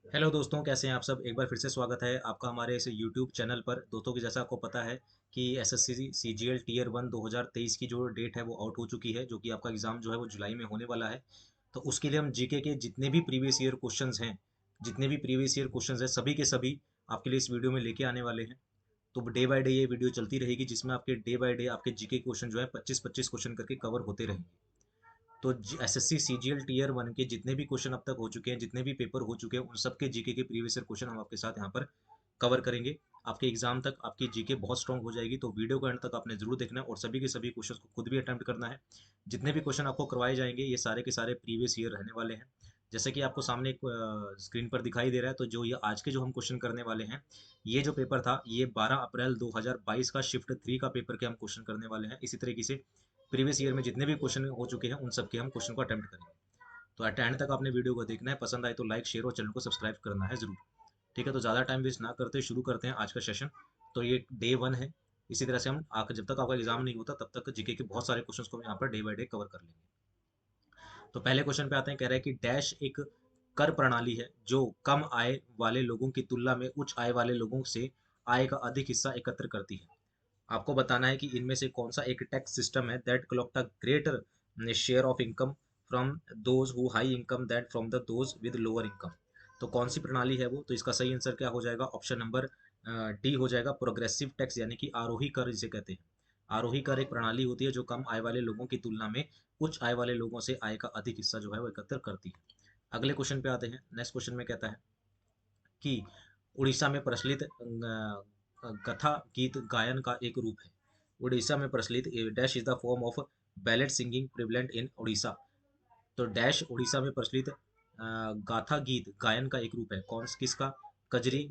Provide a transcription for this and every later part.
Hello दोस्तों, कैसे हैं आप सब। एक बार फिर से स्वागत है आपका हमारे इस यूट्यूब चैनल पर। दोस्तों की जैसा आपको पता है कि एसएससी सीजीएल टीयर 1 2023 की जो डेट है वो आउट हो चुकी है, जो कि आपका एग्ज़ाम जो है वो जुलाई में होने वाला है। तो उसके लिए हम जीके के जितने भी प्रीवियस ईयर क्वेश्चंस हैं, जितने भी प्रीवियस ईयर क्वेश्चंस हैं, सभी के सभी आपके लिए इस वीडियो में लेके आने वाले हैं। तो डे बाय डे ये वीडियो चलती रहेगी, जिसमें आपके डे बाय डे आपके जीके क्वेश्चन जो है 25-25 क्वेश्चन करके कवर होते रहेंगे। तो एसएससी सीजीएल टीयर 1 के जितने भी क्वेश्चन अब तक हो चुके हैं, जितने भी पेपर हो चुके हैं, उन सब के जीके के प्रीवियस ईयर क्वेश्चन हम आपके साथ यहाँ पर कवर करेंगे। आपके एग्जाम तक आपकी जीके बहुत स्ट्रांग हो जाएगी। तो वीडियो को एंड तक आपने जरूर देखना है और सभी के सभी क्वेश्चन को खुद भी अटेम्प्ट करना है। जितने भी क्वेश्चन आपको करवाए जाएंगे ये सारे के सारे प्रीवियस ईयर रहने वाले हैं। जैसे कि आपको सामने एक स्क्रीन पर दिखाई दे रहा है, तो जो ये आज के जो हम क्वेश्चन करने वाले हैं, ये जो पेपर था ये 12 अप्रैल 2022 का शिफ्ट 3 का पेपर के हम क्वेश्चन करने वाले हैं। इसी तरीके से प्रीवियस ईयर में जितने भी क्वेश्चन हो चुके हैं उन सब के हम क्वेश्चन को अटेम्प्ट करेंगे। तो एट एंड तक आपने वीडियो को देखना है, पसंद आए तो लाइक शेयर और चैनल को सब्सक्राइब करना है जरूर। ठीक है, तो ज़्यादा टाइम वेस्ट ना करते शुरू करते हैं आज का सेशन। तो ये डे 1 है। इसी तरह से हम आकर जब तक आपका एग्जाम नहीं होता तब तक जीके के बहुत सारे क्वेश्चंस को हम यहाँ per day by day cover कर लेंगे। तो पहले क्वेश्चन पे आते हैं। कह रहा है कि डैश एक कर प्रणाली है जो कम आय वाले लोगों की तुलना में उच्च आय वाले लोगों से आय का अधिक हिस्सा एकत्र करती है। आपको बताना है कि इनमें से कौन सा एक टैक्स सिस्टम है that collect a greater share of income from those who high income that from the those with lower income. तो कौन सी प्रणाली है वो। तो इसका सही आंसर क्या हो जाएगा। ऑप्शन नंबर डी हो जाएगा, प्रोग्रेसिव टैक्स, यानी कि आरोही कर जिसे कहते हैं। आरोही कर एक प्रणाली होती है जो कम आय वाले लोगों की तुलना में उच्च आय वाले लोगों से आय का अधिक हिस्सा जो है वो एकत्र करती है। अगले क्वेश्चन पे आते हैं। नेक्स्ट क्वेश्चन में कहता है कि उड़ीसा में प्रचलित कथा गीत गायन का एक रूप है। उड़ीसा में प्रचलित dash is the form of ballot singing prevalent इन उड़ीसा। तो डैश उड़ीसा में प्रचलित गाथा गीत गायन का एक रूप है। कौन किसका। कजरी,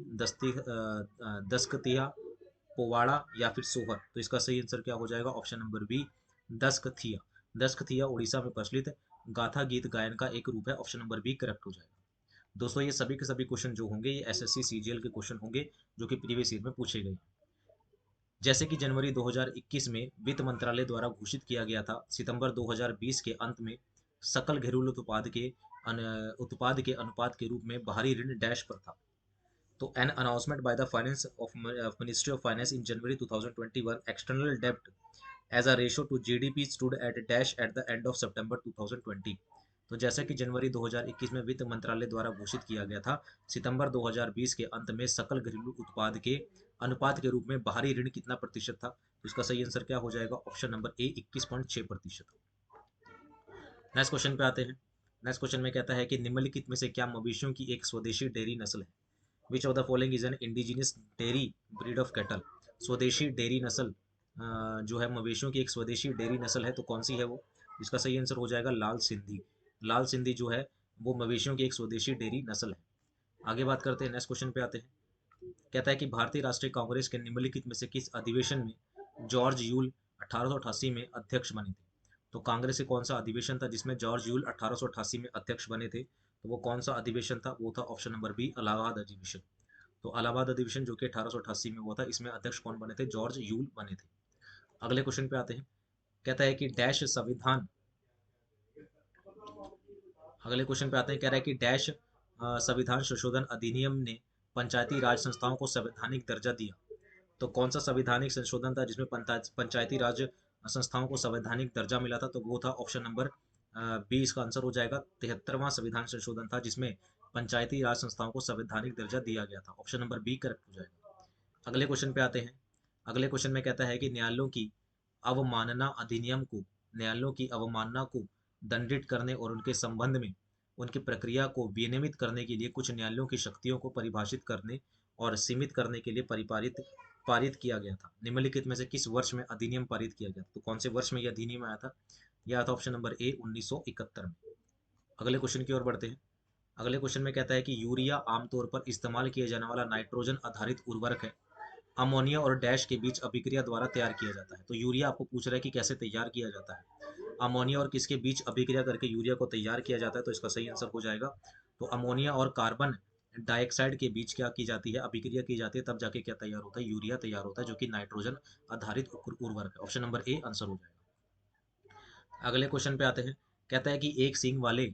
दस्कतिया, पोवाड़ा या फिर सोहर। तो इसका सही आंसर क्या हो जाएगा। ऑप्शन नंबर बी, दस्कथिया। दस्कथिया उड़ीसा में प्रचलित गाथा गीत गायन का एक रूप है। ऑप्शन नंबर बी करेक्ट हो जाएगा। दोस्तों ये सभी के सभी क्वेश्चन जो होंगे ये एसएससी सीजीएल के क्वेश्चन होंगे, जो कि प्रीवियस ईयर में पूछे गए। जैसे कि जनवरी 2021 में वित्त मंत्रालय द्वारा घोषित किया गया था, सितंबर 2020 के अंत में सकल घरेलू उत्पाद के अनुपात के रूप में बाहरी ऋण डैश पर था। तो an announcement by the finance of ministry of finance in January 2021 external डेब्ट as a ratio to GDP stood at dash at the end of September 2020। तो जैसा कि जनवरी 2021 में वित्त मंत्रालय द्वारा घोषित किया गया था, सितंबर 2020 के अंत में सकल घरेलू उत्पाद के अनुपात के रूप में बाहरी ऋण कितना प्रतिशत था। तो इसका सही आंसर क्या हो जाएगा। Option number A 21.6%। Next question पे आते हैं। नेक्स्ट क्वेश्चन में कहता है कि निम्नलिखित में से क्या मवेशियों की एक स्वदेशी डेयरी नस्ल है। विच of the following is an indigenous dairy breed of cattle. स्वदेशी डेयरी नस्ल जो है मवेशियों की एक स्वदेशी डेयरी नस्ल है, तो कौन सी है वो। इसका सही आंसर हो जाएगा लाल सिंधी। लाल सिंधी जो है वो मवेशियों की एक स्वदेशी डेयरी नस्ल है। आगे बात करते हैं। नेक्स्ट क्वेश्चन पे आते हैं। कहता है कि भारतीय राष्ट्रीय कांग्रेस के निम्नलिखित में से किस अधिवेशन में जॉर्ज यूल 1888 में अध्यक्ष बने थे। तो कांग्रेस के कौन सा अधिवेशन था जिसमें जॉर्ज यूल 1888 में अध्यक्ष बने थे। तो वो कौन सा अधिवेशन था। वो था ऑप्शन नंबर बी, इलाहाबाद अधिवेशन। तो इलाहाबाद अधिवेशन जो कि 1888 में हुआ था, इसमें अध्यक्ष कौन बने थे। जॉर्ज यूल बने थे। अगले क्वेश्चन पे आते हैं। कहता है कि डैश संविधान। अगले क्वेश्चन पे आते हैं। कह रहा है कि डैश संविधान संशोधन अधिनियम ने पंचायती राज संस्थाओं को संवैधानिक दर्जा दिया। तो कौन सा संवैधानिक संशोधन था जिसमें पंचायती राज संस्थाओं को संवैधानिक दर्जा मिला था। तो वो था ऑप्शन नंबर बी, इसका आंसर हो जाएगा 73वां संविधान संशोधन था जिसमें पंचायती राज संस्थाओं को संवैधानिक दर्जा दिया गया था। ऑप्शन नंबर बी करेक्ट हो जाएगा। अगले क्वेश्चन पे आते हैं। अगले क्वेश्चन में कहता है कि न्यायालयों की अवमानना अधिनियम को, न्यायालयों की अवमानना को दंडित करने और उनके संबंध में उनकी प्रक्रिया को विनियमित करने के लिए कुछ न्यायालयों की शक्तियों को परिभाषित करने और सीमित करने के लिए परिपालित पारित किया गया था। निम्नलिखित में से किस वर्ष में अधिनियम पारित किया गया। तो कौन से वर्ष में यह अधिनियम आया था। यह आया था ऑप्शन नंबर ए 1971 में। अगले क्वेश्चन की ओर बढ़ते हैं। अगले क्वेश्चन में कहता है कि यूरिया आमतौर पर इस्तेमाल किए जाने वाला नाइट्रोजन आधारित उर्वरक है। अमोनिया और डैश के बीच अभिक्रिया द्वारा तैयार किया जाता है। तो यूरिया आपको पूछ रहा है कि कैसे तैयार किया जाता है। अमोनिया और किसके बीच अभिक्रिया करके यूरिया को तैयार किया जाता है। तो इसका सही आंसर हो जाएगा। तो अमोनिया और कार्बन डाइऑक्साइड के बीच क्या की जाती है, अभिक्रिया की जाती है, तब जाके क्या तैयार होता है, यूरिया तैयार होता है, जो कि नाइट्रोजन आधारित उर्वरक है। ऑप्शन नंबर ए आंसर हो जाएगा। अगले क्वेश्चन पे आते हैं। कहता है कि एक सींग वाले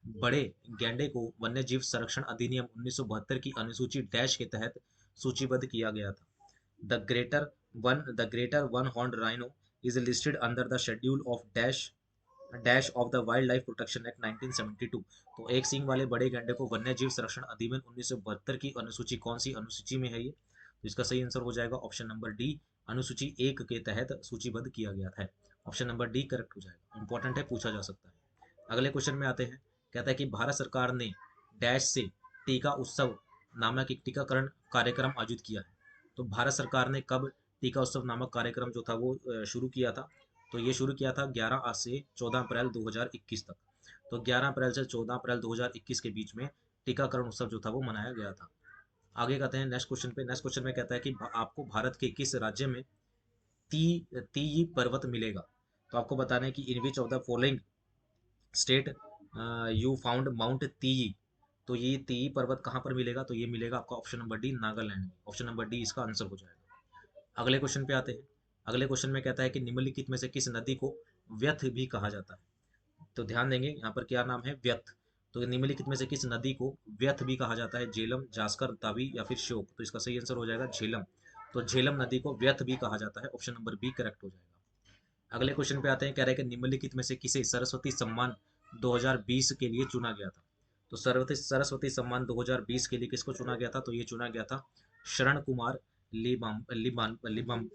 बड़े गैंडे को वन्यजीव संरक्षण अधिनियम 1972 की अनुसूची डैश के तहत सूचीबद्ध किया गया था? The greater one horn rhino is listed under the schedule of dash of the wild life protection act 1972। तो एक सींग वाले बड़े गैंडे को वन्यजीव संरक्षण अधिनियम 1972 की अनुसूची, कौन सी अनुसूची में है ये? तो इसका सही आंसर हो जाएगा ऑप्शन नंबर डी, अनुसूची 1 के तहत सूचीबद्ध किया गया है। ऑप्शन नंबर डी करेक्ट हो जाएगा, इंपॉर्टेंट है, पूछा जा सकता है। अगले क्वेश्चन में आते हैं। कहता है कि भारत सरकार ने डैश से टीका उत्सव नामक एक टीकाकरण कार्यक्रम आयोजित किया है। तो भारत सरकार ने कब टीका उत्सव नामक कार्यक्रम जो था वो शुरू किया था? तो ये शुरू किया था 11 से 14 अप्रैल 2021 तक। तो 11 अप्रैल से 14 अप्रैल 2021 के बीच में टीकाकरण उत्सव जो था वो मनाया गया था। आगे कहते हैं नेक्स्ट क्वेश्चन पे। नेक्स्ट क्वेश्चन में कहता है कि आपको भारत के किस राज्य में ती तीई पर्वत मिलेगा? तो आपको बताना है कि in which of the following state you found mount तीई। तो ये तीई पर्वत कहाँ पर मिलेगा? तो ये मिलेगा आपका ऑप्शन नंबर डी, नागालैंड में। ऑप्शन नंबर डी इसका आंसर हो जाएगा। अगले क्वेश्चन पे आते हैं। अगले क्वेश्चन में कहता है कि निम्नलिखित में से किस नदी को व्यथ भी कहा जाता है? तो ध्यान देंगे यहाँ पर क्या नाम है, व्यथ। तो निम्नलिखित में से किस नदी को व्यथ भी कहा जाता है? झेलम, जास्कर, तावी या फिर श्योक? तो इसका सही आंसर हो जाएगा झेलम। तो झेलम नदी को व्यथ भी कहा जाता है, ऑप्शन नंबर बी करेक्ट हो जाएगा। अगले क्वेश्चन पे आते हैं। कह रहे हैं कि निम्नलिखित में से किसे सरस्वती सम्मान 2020 के लिए चुना गया था? तो सरस्वती सम्मान 2020 के लिए किसको चुना गया था? तो ये चुना गया था शरण कुमार लिबाम लिबान लिबाम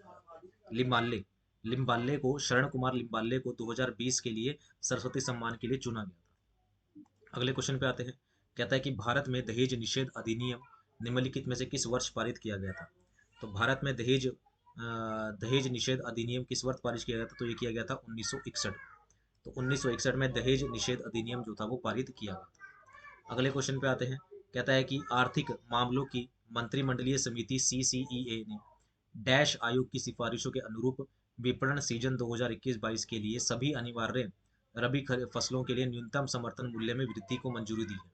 लिम्बाले लिम्बाले को, शरण कुमार लिम्बाले को 2020 के लिए सरस्वती सम्मान के लिए चुना गया था। अगले क्वेश्चन पे आते हैं। कहता है कि भारत में दहेज निषेध अधिनियम निम्नलिखित में से किस वर्ष पारित किया गया था? तो भारत में दहेज निषेध अधिनियम किस वर्ष पारित किया गया था? तो ये किया गया था 1961। तो 1961 में दहेज निषेध अधिनियम जो था वो पारित किया गया था। अगले क्वेश्चन पे आते हैं। कहता है कि आर्थिक मामलों की मंत्रिमंडलीय समिति CCEA ने डैश आयोग की सिफारिशों के अनुरूप विपणन सीजन 2021-22 के लिए सभी अनिवार्य रबी फसलों के लिए न्यूनतम समर्थन मूल्य में वृद्धि को मंजूरी दी है।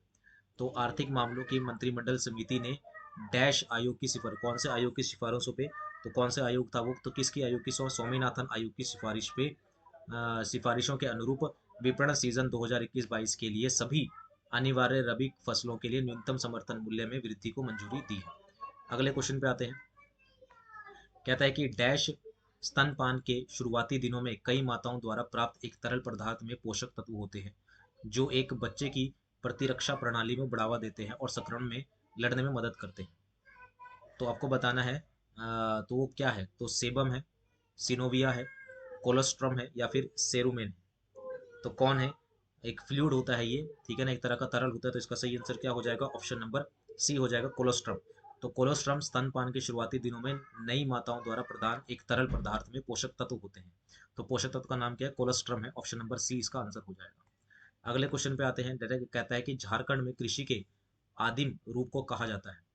तो आर्थिक मामलों की मंत्रिमंडल समिति ने डैश आयोग की सिफारिश, कौन से आयोग की सिफारिशों पे? तो कौन से आयोग था वो? तो किसकी आयोग की? स्वामीनाथन आयोग की सिफारिश पे, सिफारिशों के अनुरूप विपणन सीजन 2021-22 के लिए सभी अनिवार्य रबी फसलों के लिए न्यूनतम समर्थन मूल्य में वृद्धि को मंजूरी दी है। अगले क्वेश्चन पे आते हैं। कहता है कि डैश स्तनपान के शुरुआती दिनों में कई माताओं द्वारा प्राप्त एक तरल पदार्थ में पोषक तत्व होते हैं जो एक बच्चे की प्रतिरक्षा प्रणाली में बढ़ावा देते हैं और संक्रमण में लड़ने में मदद करते हैं। तो आपको बताना है तो वो क्या है? तो सेबम है, सिनोविया है, कोलोस्ट्रम है या फिर सेरुमेन है। तो कौन है? एक फ्लूइड होता है ये, ठीक है ना, एक तरह का तरल होता है। तो इसका सही आंसर क्या हो जाएगा? ऑप्शन नंबर सी हो जाएगा, कोलोस्ट्रम। तो कोलोस्ट्रम स्तनपान के शुरुआती दिनों में नई माताओं द्वारा प्रदान एक तरल पदार्थ में पोषक तत्व होते हैं। तो पोषक तत्व का नाम क्या है? कोलोस्ट्रम है। ऑप्शन नंबर सी इसका आंसर हो जाएगा। अगले क्वेश्चन पे आते हैं। डायरेक्ट कहता है कि झारखंड में कृषि के आदिम रूप को कहा जाता है।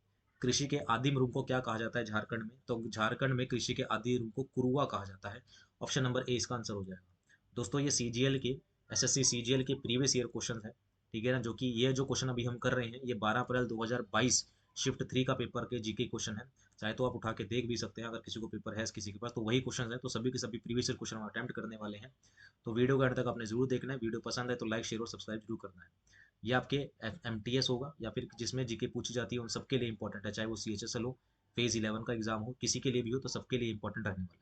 कृषि के आदिम रूप को क्या कहा जाता है झारखंड में? तो झारखंड में कृषि के आदिम रूप को कुरुआ कहा जाता है। ऑप्शन नंबर ए इसका आंसर हो जाएगा। दोस्तों ये सीजीएल के एसएससी सीजीएल के प्रीवियस ईयर क्वेश्चन है, ठीक है ना, जो कि ये जो क्वेश्चन अभी हम कर रहे हैं ये 12 अप्रैल 2022 शिफ्ट 3 का पेपर के जीके क्वेश्चन है। चाहे तो आप उठा के देख भी सकते हैं, अगर किसी को पेपर है किसी के पास तो वही क्वेश्चन है। तो सभी के सभी प्रीवियस ईयर क्वेश्चन हम अटेम्प्ट करने वाले हैं। तो वीडियो के अंत तक आपने जरूर देखना है। वीडियो पसंद है तो लाइक शेयर और सब्सक्राइब जरूर करना है। ये आपके MTS होगा या फिर जिसमें जीके पूछी जाती है उन सबके लिए इंपॉर्टेंट है, चाहे वो CHSL हो, फेज 11 का एग्जाम हो, किसी के लिए भी हो, तो सबके लिए इंपॉर्टेंट रहने वाला है।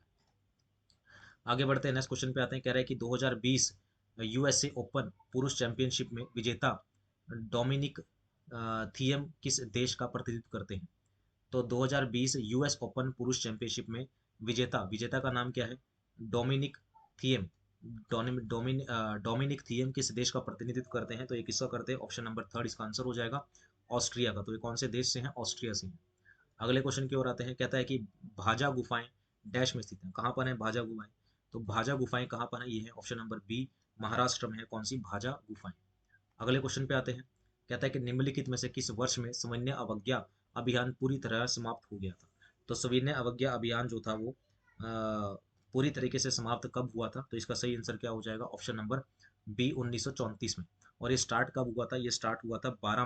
आगे बढ़ते हैं, नेक्स्ट क्वेश्चन पे आते हैं। कह रहे हैं कि 2020 USA ओपन पुरुष चैंपियनशिप में विजेता डोमिनिक थियम किस देश का प्रतिनिधित्व करते हैं? तो 2020 US ओपन पुरुष चैंपियनशिप में विजेता विजेता का नाम क्या है? Dominic Thiem. डोमिनिक थियम किस देश का प्रतिनिधित्व करते हैं? तो ये किसका करते हैं? ऑप्शन नंबर थर्ड इसका आंसर हो जाएगा, ऑस्ट्रिया का। तो ये कौन से देश से हैं? ऑस्ट्रिया से हैं। अगले क्वेश्चन की ओर आते हैं। कहता है कि भाजा गुफाएं डैश में स्थित हैं। कहाँ पर है भाजा गुफाएं? तो भाजा गुफाएं कहाँ पर है? ये है ऑप्शन नंबर बी, महाराष्ट्र में है। कौन सी? भाजा गुफाएं। अगले क्वेश्चन पे आते हैं। कहता है कि निम्नलिखित में से किस वर्ष में सविनय अवज्ञा अभियान पूरी तरह समाप्त हो गया था? तो सविनय अवज्ञा अभियान जो था वो पूरी तरीके से समाप्त कब हुआ था? तो इसका सही आंसर क्या हो जाएगा? ऑप्शन नंबर बी, 1934 में। और ये स्टार्ट कब हुआ था? ये स्टार्ट हुआ था 12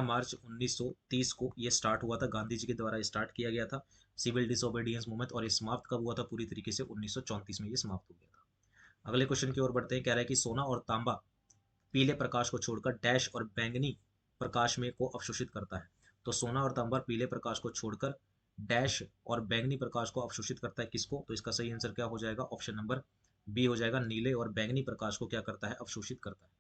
मार्च 1930 को ये स्टार्ट हुआ था। गांधी जी के द्वारा स्टार्ट किया गया था सिविल डिसोबीडियंस मूवमेंट। और ये समाप्त कब हुआ था? पूरी तरीके से 1934 में ये समाप्त हो गया था। अगले क्वेश्चन की ओर बढ़ते हैं। कह रहा है कि सोना और तांबा पीले प्रकाश को छोड़कर डैश और बैंगनी प्रकाश में को अवशोषित करता है। तो सोना और तांबा पीले प्रकाश को छोड़कर डैश और बैंगनी प्रकाश को अवशोषित करता है किसको? तो इसका सही आंसर क्या हो जाएगा? ऑप्शन नंबर बी हो जाएगा, नीले और बैंगनी प्रकाश को क्या करता है? अवशोषित करता है।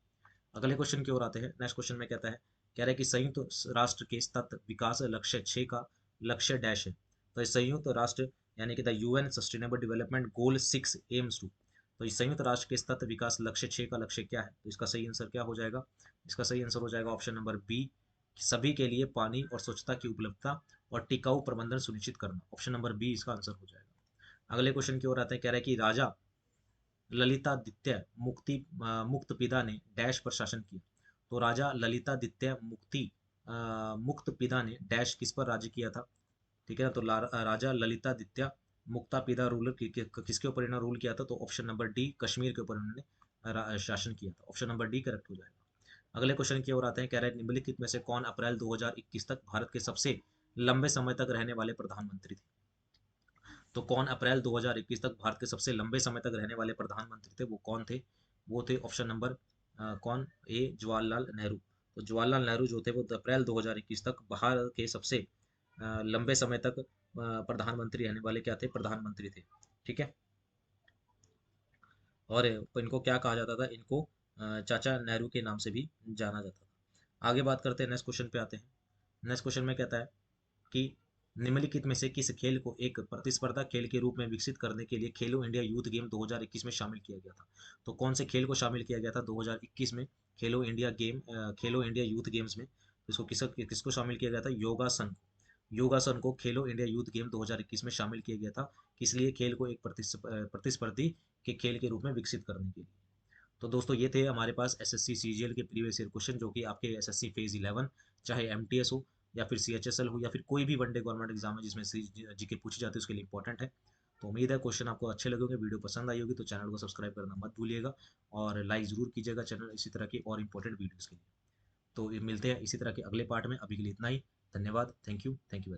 अगले क्वेश्चन की ओर आते हैं। नेक्स्ट क्वेश्चन में कहता है, कह रहा है कि संयुक्त राष्ट्र के सतत विकास लक्ष्य 6 का लक्ष्य डैश है। तो इस संयुक्त राष्ट्र यानी कि the UN sustainable development goal 6 aims to, तो इस संयुक्त राष्ट्र के सतत विकास लक्ष्य 6 का लक्ष्य क्या है? तो इसका सही आंसर क्या हो जाएगा? इसका सही आंसर हो जाएगा ऑप्शन नंबर बी, सभी के लिए पानी और स्वच्छता की उपलब्धता और टिकाऊ प्रबंधन सुनिश्चित करना। ऑप्शन नंबर बी इसका आंसर हो जाएगा। अगले क्वेश्चन की ओर आते हैं। कह रहा है कि राजा ललितादित्य मुक्तपिदा ने डैश पर शासन किया। तो राजा ललितादित्य मुक्तपिदा ने डैश किस पर राज्य किया था? ठीक है ना, तो राजा ललितादित्य मुक्तापिदा रूलर किसके ऊपर इन्होंने रूल किया था? तो ऑप्शन नंबर डी, कश्मीर के ऊपर इन्होंने शासन किया था। ऑप्शन नंबर डी करेक्ट हो जाएगा। अगले क्वेश्चन की ओर आते हैं। कह रहे हैं निम्नलिखित में से कौन अप्रैल 2021 तक भारत के सबसे लंबे समय तक रहने वाले प्रधानमंत्री थे? तो कौन अप्रैल 2021 तक भारत के सबसे लंबे समय तक रहने वाले प्रधानमंत्री थे? वो कौन थे? वो थे ऑप्शन नंबर कौन? ए जवाहरलाल नेहरू। तो जवाहरलाल नेहरू जो थे वो अप्रैल 2021 तक भारत के सबसे लंबे समय तक प्रधानमंत्री रहने वाले क्या थे? प्रधानमंत्री थे। ठीक है। और इनको क्या कहा जाता था? इनको चाचा नेहरू के नाम से भी जाना जाता था। आगे बात करते हैं, नेक्स्ट क्वेश्चन पे आते हैं। नेक्स्ट क्वेश्चन में कहता है कि निम्नलिखित में से किस खेल को एक प्रतिस्पर्धा खेल के रूप में विकसित करने के लिए खेलो इंडिया यूथ गेम 2021 में शामिल किया गया था? तो कौन से खेल को शामिल किया गया था 2021 में खेलो इंडिया यूथ गेम्स में? तो इसको किसको शामिल किया गया था? योगासन। योगासन को खेलो इंडिया यूथ गेम 2021 में शामिल किया गया था। किस लिए? खेल को एक प्रतिस्पर्धी के खेल के रूप में विकसित करने के लिए। तो दोस्तों ये थे हमारे पास एसएससी सीजीएल के प्रीवियस ईयर क्वेश्चन, जो कि आपके एसएससी फेज 11 चाहे एमटीएस हो या फिर सीएचएसएल हो या फिर कोई भी वनडे गवर्नमेंट एग्जाम है जिसमें जीके पूछी जाती है उसके लिए इंपॉर्टेंट है। तो उम्मीद है क्वेश्चन आपको अच्छे लगे होंगे, वीडियो पसंद आई होगी, तो चैनल को सब्सक्राइब करना मत भूलिएगा और लाइक जरूर कीजिएगा चैनल इसी तरह की और इंपॉर्टेंट वीडियोज़ के लिए। तो ये मिलते हैं इसी तरह के अगले पार्ट में, अभी के लिए इतना ही। धन्यवाद। Thank you. Thank you.